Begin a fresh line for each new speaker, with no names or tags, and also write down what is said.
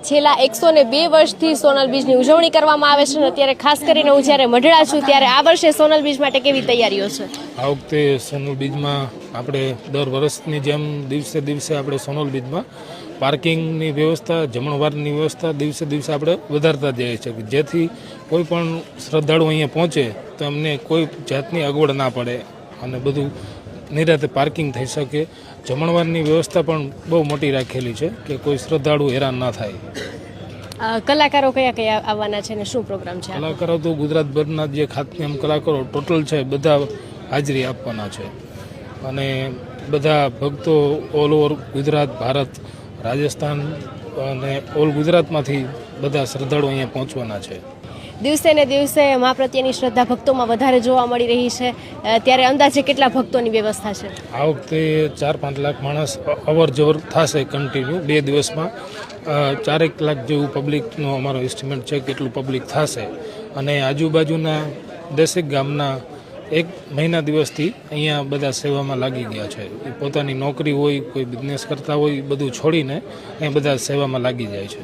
છેલ્લા 102 વર્ષથી સોનલ બીજની ઉજવણી કરવામાં આવે છે અને અત્યારે ખાસ કરીને હું જ્યારે મઢડા છું ત્યારે આ વર્ષે સોનલ બીજ માટે કેવી તૈયારીઓ છે?
આ વખતે સોનલ બીજમાં આપણે દર વર્ષની જેમ દિવસે દિવસે આપણે સોનલ બીજમાં પાર્કિંગની વ્યવસ્થા, જમણવારની વ્યવસ્થા દિવસે દિવસે આપણે વધારતા જઈએ છીએ, જેથી કોઈ પણ શ્રદ્ધાળુ અહીંયા પહોંચે તો એમને કોઈ જાતની અગવડ ના પડે અને બધું નિરાતે પાર્કિંગ થઈ શકે. જમણવારની વ્યવસ્થા પણ બહુ મોટી રાખેલી છે કે કોઈ શ્રદ્ધાળુ હેરાન ના થાય.
કલાકારો કયા કયા આવવાના છે અને શું પ્રોગ્રામ છે?
કલાકારો તો ગુજરાતભરના જે ખ્યાતનામ કલાકારો ટોટલ છે બધા હાજરી આપવાના છે અને બધા ભક્તો ઓલ ઓવર ગુજરાત, ભારત, રાજસ્થાન અને ઓલ ગુજરાતમાંથી બધા શ્રદ્ધાળુ અહીંયા પહોંચવાના છે.
દિવસે ને દિવસે મા પ્રત્યેની શ્રદ્ધા ભક્તોમાં વધારે જોવા મળી રહી છે, ત્યારે અંદાજે કેટલા ભક્તોની વ્યવસ્થા છે?
આ વખતે 4-5 લાખ માણસ અવર જવર થશે કન્ટિન્યુ 2 દિવસમાં. 4 લાખ જેવું પબ્લિકનો અમારો એસ્ટિમેટ છે કેટલું પબ્લિક થશે. અને આજુબાજુના દસેક ગામના 1 મહિના દિવસથી અહીંયા બધા સેવામાં લાગી ગયા છે. પોતાની નોકરી હોય, કોઈ બિઝનેસ કરતા હોય, બધું છોડીને અહીંયા બધા સેવામાં લાગી જાય છે.